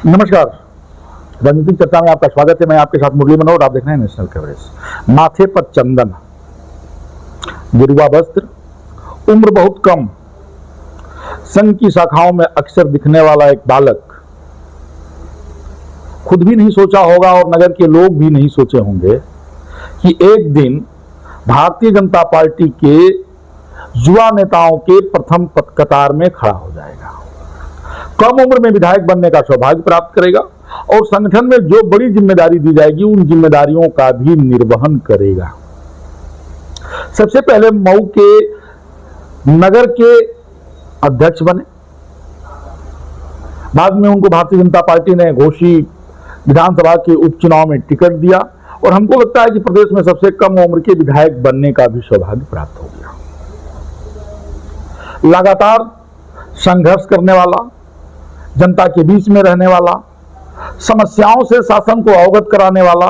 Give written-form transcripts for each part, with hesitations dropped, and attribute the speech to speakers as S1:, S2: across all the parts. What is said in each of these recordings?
S1: नमस्कार। राजनीतिक चर्चा में आपका स्वागत है। मैं आपके साथ मुरली मनोहर, आप देख रहे हैं नेशनल कवरेज। माथे पर चंदन, गिरुआ वस्त्र, उम्र बहुत कम, संघ की शाखाओं में अक्सर दिखने वाला एक बालक, खुद भी नहीं सोचा होगा और नगर के लोग भी नहीं सोचे होंगे कि एक दिन भारतीय जनता पार्टी के युवा नेताओं के प्रथम कतार में खड़ा हो जाएगा, कम उम्र में विधायक बनने का सौभाग्य प्राप्त करेगा और संगठन में जो बड़ी जिम्मेदारी दी जाएगी उन जिम्मेदारियों का भी निर्वहन करेगा। सबसे पहले मऊ के नगर के अध्यक्ष बने, बाद में उनको भारतीय जनता पार्टी ने घोषी विधानसभा के उपचुनाव में टिकट दिया और हमको लगता है कि प्रदेश में सबसे कम उम्र के विधायक बनने का भी सौभाग्य प्राप्त हो गया। लगातार संघर्ष करने वाला, जनता के बीच में रहने वाला, समस्याओं से शासन को अवगत कराने वाला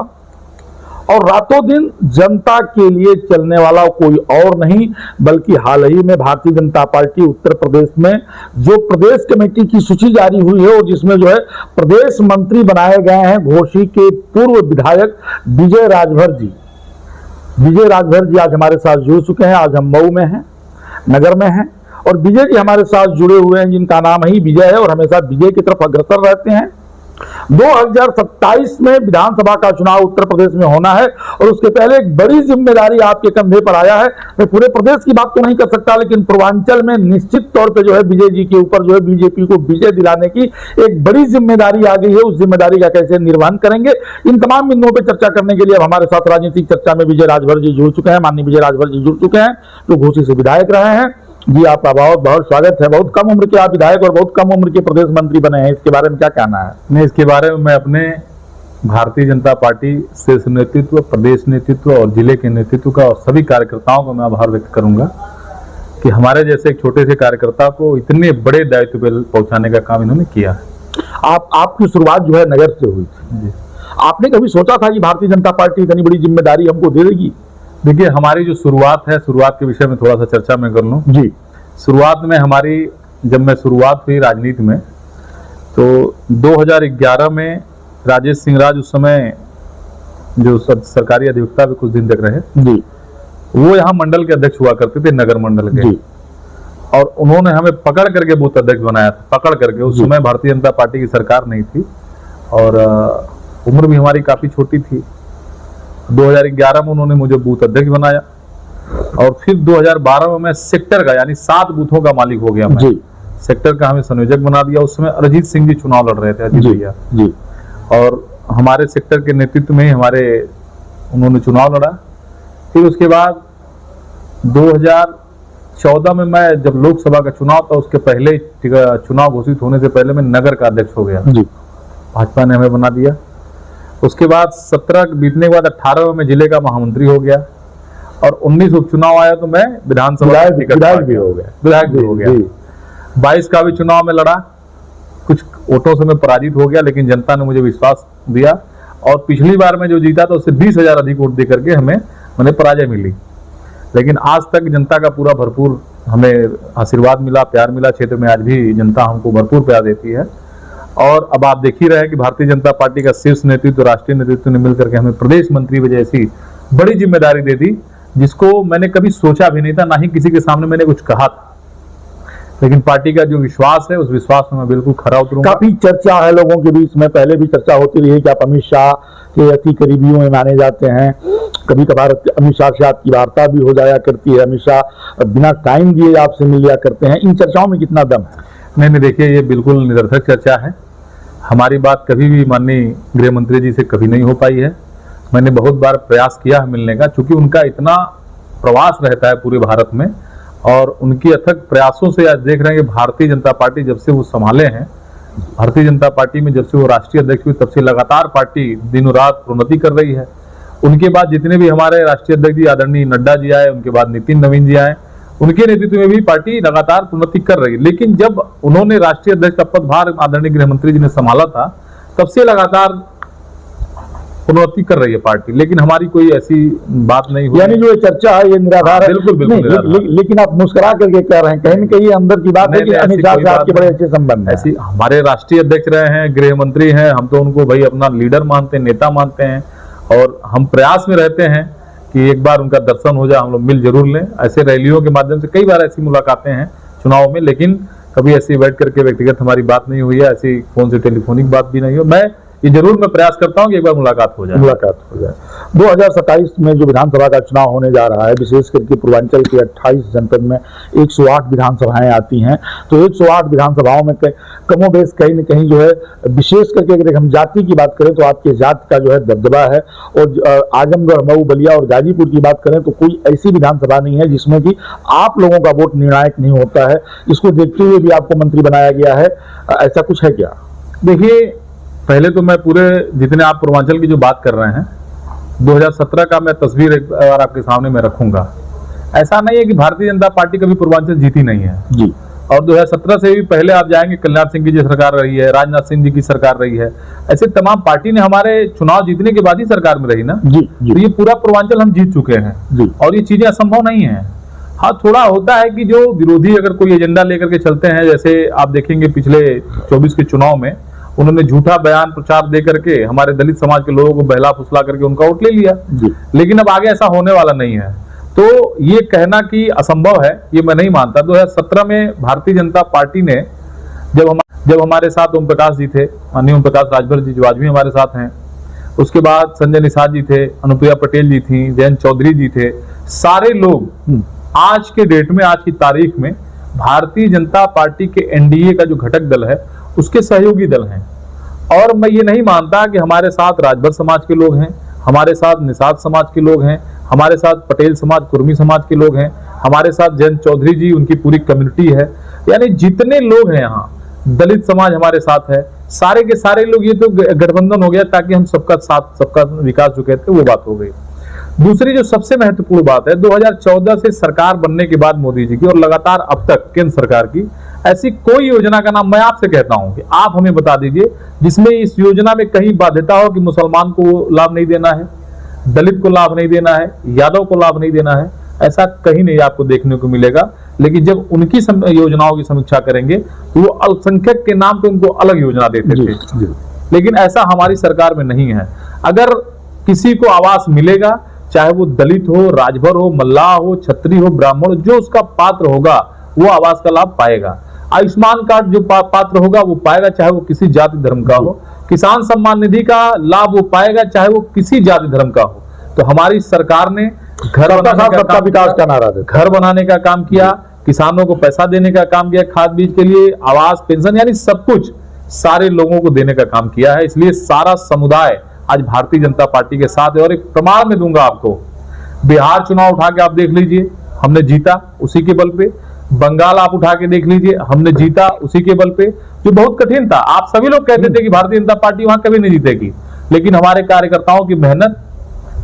S1: और रातों दिन जनता के लिए चलने वाला कोई और नहीं बल्कि हाल ही में भारतीय जनता पार्टी उत्तर प्रदेश में जो प्रदेश कमेटी की सूची जारी हुई है और जिसमें जो है प्रदेश मंत्री बनाए गए हैं घोसी के पूर्व विधायक विजय राजभर जी। विजय राजभर जी आज हमारे साथ जुड़ चुके हैं। आज हम मऊ में हैं, नगर में हैं और विजय जी हमारे साथ जुड़े हुए हैं जिनका नाम ही विजय है और हमेशा विजय की तरफ अग्रसर रहते हैं। 2027 में विधानसभा का चुनाव उत्तर प्रदेश में होना है और उसके पहले एक बड़ी जिम्मेदारी आपके कंधे पर आया है। मैं पूरे प्रदेश की बात तो नहीं कर सकता लेकिन पूर्वांचल में निश्चित तौर पे जो है विजय जी के ऊपर जो है बीजेपी को विजय दिलाने की एक बड़ी जिम्मेदारी आ गई है। उस जिम्मेदारी का कैसे निर्वहन करेंगे, इन तमाम बिंदुओं पर चर्चा करने के लिए अब हमारे साथ राजनीतिक चर्चा में विजय राजभर जी जुड़ चुके हैं। माननीय विजय राजभर जी जुड़ चुके हैं जो घोसी से विधायक रहे हैं। जी आपका बहुत बहुत स्वागत है। बहुत कम उम्र के आप विधायक और बहुत कम उम्र के प्रदेश मंत्री बने हैं, इसके बारे में क्या कहना है?
S2: नहीं, इसके बारे में मैं अपने भारतीय जनता पार्टी शीर्ष नेतृत्व, प्रदेश नेतृत्व और जिले के नेतृत्व का और सभी कार्यकर्ताओं का मैं आभार व्यक्त करूंगा कि हमारे जैसे एक छोटे से कार्यकर्ता को इतने बड़े दायित्व पर पहुंचाने का काम इन्होंने किया है।
S1: आपकी शुरुआत जो है नगर से हुई थी। आपने कभी सोचा था कि भारतीय जनता पार्टी इतनी बड़ी जिम्मेदारी हमको दे देगी?
S2: देखिए, हमारी जो शुरुआत है, शुरुआत के विषय में थोड़ा सा चर्चा मैं कर लूं।
S1: जी,
S2: शुरुआत में हमारी, जब मैं शुरुआत हुई राजनीति में तो 2011 में राजेश सिंह राज उस समय जो सरकारी अधिवक्ता भी कुछ दिन तक रहे
S1: जी,
S2: वो यहाँ मंडल के अध्यक्ष हुआ करते थे, नगर मंडल के
S1: जी।
S2: और उन्होंने हमें पकड़ करके बूथ अध्यक्ष बनाया था, पकड़ करके। उस समय भारतीय जनता पार्टी की सरकार नहीं थी और उम्र भी हमारी काफी छोटी थी। 2011 में उन्होंने मुझे बूथ अध्यक्ष बनाया और फिर 2012 में मैं सेक्टर का यानी 7 बूथों का मालिक हो गया। मैं सेक्टर का हमें संयोजक बना दिया। उस समय अरिजीत सिंह जी चुनाव लड़ रहे थे, अजीत भैया जी, और हमारे सेक्टर के नेतृत्व में उन्होंने चुनाव लड़ा। फिर उसके बाद 2014 में मैं, जब लोकसभा का चुनाव था उसके पहले चुनाव घोषित होने से पहले मैं नगर का अध्यक्ष हो गया जी। भाजपा ने हमें बना दिया। उसके बाद 17 बीतने के बाद 18 में जिले का महामंत्री हो गया और 19 उपचुनाव आया तो मैं विधानसभा विधायक भी हो गया। 22 का भी चुनाव में लड़ा, कुछ वोटों से मैं पराजित हो गया लेकिन जनता ने मुझे विश्वास दिया और पिछली बार में जो जीता था उससे 20,000 अधिक वोट दे करके मैंने पराजय मिली। लेकिन आज तक जनता का पूरा भरपूर हमें आशीर्वाद मिला, प्यार मिला। क्षेत्र में आज भी जनता हमको भरपूर प्यार देती है और अब आप देख ही रहे हैं कि भारतीय जनता पार्टी का शीर्ष नेतृत्व, राष्ट्रीय नेतृत्व ने मिलकर के हमें प्रदेश मंत्री वजह ऐसी बड़ी जिम्मेदारी दे दी जिसको मैंने कभी सोचा भी नहीं था, ना ही किसी के सामने मैंने कुछ कहा था। लेकिन पार्टी का जो विश्वास है उस विश्वास में मैं बिल्कुल खरा उतरूंगा।
S1: काफी चर्चा है लोगों के बीच में, पहले भी चर्चा होती रही है कि आप अमित शाह के अति करीबियों में माने जाते हैं। कभी कभार अमित शाह से आपकी वार्ता भी हो जाया करती है, अमित शाह बिना टाइम दिए आपसे मिल लिया करते हैं। इन चर्चाओं में कितना दम है?
S2: नहीं, देखिए, ये बिल्कुल निरर्थक चर्चा है। हमारी बात कभी भी माननीय गृह मंत्री जी से कभी नहीं हो पाई है। मैंने बहुत बार प्रयास किया है मिलने का, चूंकि उनका इतना प्रवास रहता है पूरे भारत में और उनकी अथक प्रयासों से आज देख रहे हैं कि भारतीय जनता पार्टी जब से वो संभाले हैं, भारतीय जनता पार्टी में जब से वो राष्ट्रीय अध्यक्ष हुए तब से लगातार पार्टी दिनों रात प्रोन्नति कर रही है। उनके बाद जितने भी हमारे राष्ट्रीय अध्यक्ष जी आदरणीय नड्डा जी आए, उनके बाद नितिन नवीन जी आए, उनके नेतृत्व में भी पार्टी लगातार उन्नति कर रही है। लेकिन जब उन्होंने राष्ट्रीय अध्यक्ष का पदभार आदरणीय गृह मंत्री जी ने संभाला था तब से लगातार प्रोन्नति कर रही है पार्टी, लेकिन हमारी कोई ऐसी बात नहीं हुई।
S1: यानी जो ये चर्चा है ये निराधार है।
S2: बिल्कुल बिल्कुल
S1: नहीं,
S2: निराधार।
S1: लेकिन आप मुस्कुरा करके कह रहे हैं, कहीं न कहीं अंदर की बात है कि अमित शाह से आपके बड़े अच्छे संबंध हैं।
S2: ऐसी हमारे राष्ट्रीय अध्यक्ष रहे हैं, गृह मंत्री हैं, हम तो उनको भाई अपना लीडर मानते हैं, नेता मानते हैं, और हम प्रयास में रहते हैं कि एक बार उनका दर्शन हो जाए, हम लोग मिल जरूर लें। ऐसे रैलियों के माध्यम से कई बार ऐसी मुलाकातें हैं चुनाव में, लेकिन कभी ऐसी बैठ करके व्यक्तिगत हमारी बात नहीं हुई है, ऐसी फोन से टेलीफोनिक बात भी नहीं हो। मैं प्रयास करता हूं कि एक बार मुलाकात हो जाए।
S1: 2027 में जो विधानसभा का चुनाव होने जा रहा है, विशेष करके पूर्वांचल की 28 जनपद में 108 विधानसभाएं आती हैं, तो 108 विधानसभाओं में कमोबेश कहीं न कहीं जो है, विशेष करके अगर हम जाति की बात करें तो आपके जाति का जो है दबदबा है। और आजमगढ़, मऊ, बलिया और गाजीपुर की बात करें तो कोई ऐसी विधानसभा नहीं है जिसमें कि आप लोगों का वोट निर्णायक नहीं होता है। इसको देखते हुए भी आपको मंत्री बनाया गया है, ऐसा कुछ है क्या?
S2: देखिए, पहले तो मैं पूरे जितने आप पूर्वांचल की जो बात कर रहे हैं 2017 का मैं तस्वीर एक बार आपके सामने में रखूंगा। ऐसा नहीं है कि भारतीय जनता पार्टी कभी पूर्वांचल जीती नहीं है
S1: जी,
S2: और 2017 से भी पहले आप जाएंगे, कल्याण सिंह की जो सरकार रही है, राजनाथ सिंह जी की सरकार रही है, ऐसे तमाम पार्टी ने हमारे चुनाव जीतने के बाद ही सरकार में रही ना
S1: जी,
S2: तो ये पूरा पूर्वांचल हम जीत चुके हैं
S1: जी।
S2: और ये चीजें असंभव नहीं है। हाँ, थोड़ा होता है कि जो विरोधी अगर कोई एजेंडा लेकर के चलते हैं, जैसे आप देखेंगे पिछले 24 के चुनाव में उन्होंने झूठा बयान प्रचार दे करके हमारे दलित समाज के लोगों को बहला फुसला करके उनका वोट ले लिया, लेकिन अब आगे ऐसा होने वाला नहीं है। तो ये कहना कि असंभव है, ये मैं नहीं मानता। 2017 में भारतीय जनता पार्टी ने जब हमारे साथ ओम प्रकाश जी थे, माननीय ओम प्रकाश राजभर जी जो आज भी हमारे साथ हैं, उसके बाद संजय निषाद जी थे, अनुप्रिया पटेल जी थी, जयंत चौधरी जी थे, सारे लोग आज के डेट में, आज की तारीख में भारतीय जनता पार्टी के एनडीए का जो घटक दल है उसके सहयोगी दल हैं। और मैं ये नहीं मानता कि हमारे साथ राजभर समाज के लोग हैं, हमारे साथ निषाद समाज के लोग हैं, हमारे साथ पटेल समाज, कुर्मी समाज के लोग हैं, हमारे साथ जयंत चौधरी जी, उनकी पूरी कम्युनिटी है, यानी जितने लोग हैं यहाँ, दलित समाज हमारे साथ है, सारे के सारे लोग, ये तो गठबंधन हो गया ताकि हम सबका साथ, सबका विकास जो कहते हैं वो बात हो गई। दूसरी जो सबसे महत्वपूर्ण बात है, 2014 से सरकार बनने के बाद मोदी जी की और लगातार अब तक केंद्र सरकार की ऐसी कोई योजना का नाम मैं आपसे कहता हूं कि आप हमें बता दीजिए जिसमें इस योजना में कहीं बाध्यता हो कि मुसलमान को लाभ नहीं देना है, दलित को लाभ नहीं देना है, यादव को लाभ नहीं देना है। ऐसा कहीं नहीं आपको देखने को मिलेगा। लेकिन जब उनकी योजनाओं की समीक्षा करेंगे तो वो अल्पसंख्यक के नाम पे उनको अलग योजना देते थे, लेकिन ऐसा हमारी सरकार में नहीं है। अगर किसी को आवास मिलेगा, चाहे वो दलित हो, राजभर हो, मल्लाह हो, छत्री हो, ब्राह्मण हो, जो उसका पात्र होगा वो आवास का लाभ पाएगा। आयुष्मान कार्ड जो पात्र होगा वो पाएगा, चाहे वो किसी जाति धर्म का हो। किसान सम्मान निधि का लाभ वो पाएगा, चाहे वो किसी जाति धर्म का हो। तो हमारी सरकार ने घर बनाने का काम किया, किसानों को पैसा देने का काम किया, खाद बीज के लिए, आवास, पेंशन, यानी सब कुछ सारे लोगों को देने का काम किया है। इसलिए सारा समुदाय आज भारतीय जनता पार्टी के साथ है। और एक प्रमाण में दूंगा आपको, बिहार चुनाव उठा के आप देख लीजिए, हमने जीता उसी के बल पे। बंगाल आप उठा के देख लीजिए, हमने जीता उसी के बल पे, जो बहुत कठिन था। आप सभी लोग कहते थे कि भारतीय जनता पार्टी वहां कभी नहीं जीतेगी, लेकिन हमारे कार्यकर्ताओं की मेहनत,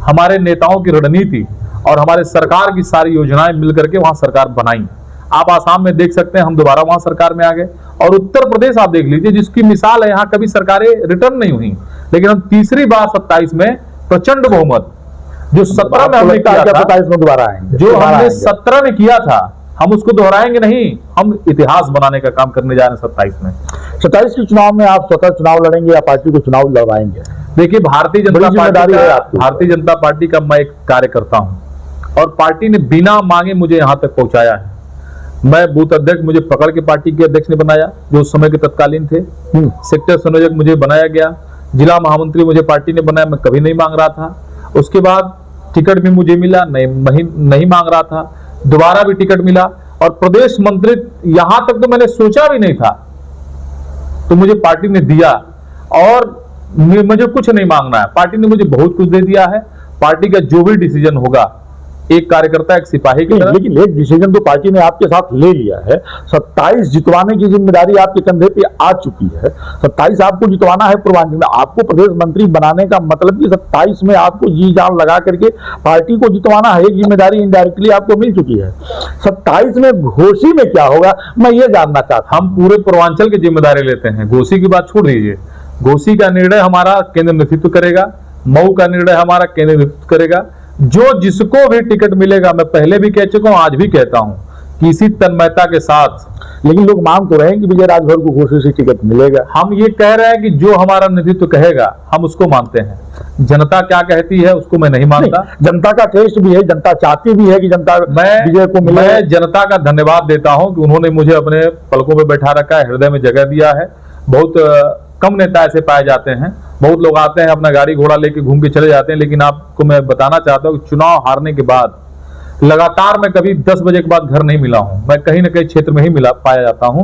S2: हमारे नेताओं की रणनीति और हमारे सरकार की सारी योजनाएं मिलकर के वहां सरकार बनाई। आप आसाम में देख सकते हैं, हम दोबारा वहां सरकार में आ गए। और उत्तर प्रदेश आप देख लीजिए, जिसकी मिसाल है, यहाँ कभी सरकारें रिटर्न नहीं हुई, लेकिन हम तीसरी बार 27 में प्रचंड बहुमत जो 17 में हमने किया था, 27 में दोबारा आएंगे, जो हमने 17 में किया था, हम उसको दोहराएंगे नहीं, हम इतिहास बनाने का काम करने जा रहे हैं 27 में। 27 के चुनाव में आप स्वतः चुनाव लड़ेंगे या पार्टी को चुनाव लड़वाएंगे? देखिए, भारतीय जनता पार्टी का मैं एक कार्यकर्ता हूं और पार्टी ने बिना मांगे मुझे यहां तक पहुंचाया है। मैं बूथ अध्यक्ष, मुझे पकड़ के पार्टी के अध्यक्ष ने बनाया, जो उस समय के तत्कालीन थे। सेक्टर संयोजक मुझे बनाया गया, जिला महामंत्री मुझे पार्टी ने बनाया, मैं कभी नहीं मांग रहा था। उसके बाद टिकट भी मुझे मिला, नहीं मांग रहा था, दोबारा भी टिकट मिला और प्रदेश मंत्री यहां तक तो मैंने सोचा भी नहीं था, तो मुझे पार्टी ने दिया। और मुझे कुछ नहीं मांगना है, पार्टी ने मुझे बहुत कुछ दे दिया है। पार्टी का जो भी डिसीजन होगा, एक कार्यकर्ता, एक सिपाही की तरह, लेकिन एक डिसीजन तो पार्टी ने आपके साथ ले लिया है। 27 जितवाने की जिम्मेदारी आपके कंधे पे आ चुकी है। 27 आपको जितवाना है पूर्वांचल में। आपको प्रदेश मंत्री बनाने का मतलब कि 27 में आपको जी जान लगा करके पार्टी को जितवाना है। एक जिम्मेदारी इनडायरेक्टली आपको मिल चुकी है। 27 में घोसी में क्या होगा, मैं ये जानना चाहता हूं। हम पूरे पूर्वांचल की जिम्मेदारी लेते हैं, घोसी की बात छोड़ दीजिए। घोसी का निर्णय हमारा केंद्र नेतृत्व करेगा, मऊ का निर्णय हमारा केंद्र नेतृत्व करेगा। जो जिसको भी टिकट मिलेगा, मैं पहले भी कह चुका हूं, आज भी कहता हूं कि इसी तन्मयता के साथ।
S1: लेकिन लोग मांग तो रहे हैं कि विजय राजभर को घोषित से टिकट मिलेगा।
S2: हम ये कह रहे हैं कि जो हमारा नेतृत्व कहेगा हम उसको मानते हैं। जनता क्या कहती है उसको मैं नहीं मानता।
S1: जनता का टेस्ट भी है, जनता चाहती भी है कि जनता विजय को मिले।
S2: मैं जनता का धन्यवाद देता हूं कि उन्होंने मुझे अपने पलकों पे बैठा रखा है, हृदय में जगह दिया है। बहुत कम नेता ऐसे पाए जाते हैं। बहुत लोग आते हैं अपना गाड़ी घोड़ा लेके घूम के चले जाते हैं, लेकिन आपको मैं बताना चाहता हूं कि चुनाव हारने के बाद लगातार मैं कभी 10 बजे के बाद घर नहीं मिला हूं। मैं कहीं ना कहीं क्षेत्र में ही मिला पाया जाता हूं।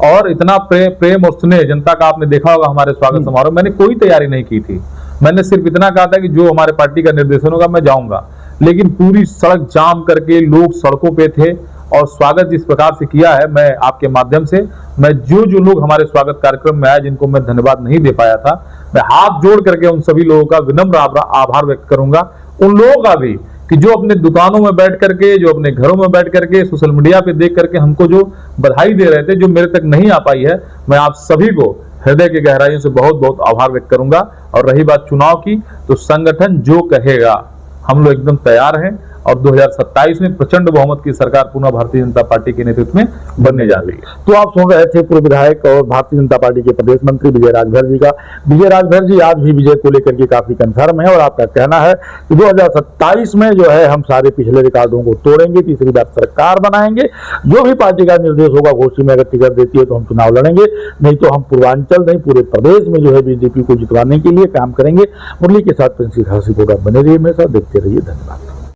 S2: और इतना प्रेम और स्नेह जनता का आपने देखा होगा हमारे स्वागत समारोह। मैंने कोई तैयारी नहीं की थी, मैंने सिर्फ इतना कहा था कि जो हमारे पार्टी का निर्देशन होगा मैं जाऊंगा। लेकिन पूरी सड़क जाम करके लोग सड़कों पे थे और स्वागत जिस प्रकार से किया है, मैं आपके माध्यम से मैं जो लोग हमारे स्वागत कार्यक्रम में आए जिनको मैं धन्यवाद नहीं दे पाया था, मैं हाथ जोड़ करके उन सभी लोगों का विनम्र आभार व्यक्त करूंगा। उन लोगों का भी कि जो अपने दुकानों में बैठ करके, जो अपने घरों में बैठ करके, सोशल मीडिया पे देख करके हमको जो बधाई दे रहे थे, जो मेरे तक नहीं आ पाई है, मैं आप सभी को हृदय की गहराइयों से बहुत बहुत आभार व्यक्त करूंगा। और रही बात चुनाव की, तो संगठन जो कहेगा हम लोग एकदम तैयार हैं और 2027 में प्रचंड बहुमत की सरकार पुनः भारतीय जनता पार्टी के नेतृत्व में बनने जा रही है।
S1: तो आप सुन रहे थे पूर्व विधायक और भारतीय जनता पार्टी के प्रदेश मंत्री विजय राजभर जी का। विजय राजभर जी आज भी विजय को लेकर के काफी कंफर्म है और आपका कहना है कि 2027 में जो है हम सारे पिछले रिकॉर्डों को तोड़ेंगे, तीसरी बार सरकार बनाएंगे। जो भी पार्टी का निर्देश होगा, घोषी में अगर टिकट देती है तो हम चुनाव लड़ेंगे, नहीं तो हम पूर्वांचल नहीं पूरे प्रदेश में जो है बीजेपी को जितवाने के लिए काम करेंगे। मुरली के साथ प्रिंसी खासी प्रोग्राम बने रहिए, मेरे साथ देखते रहिए। धन्यवाद।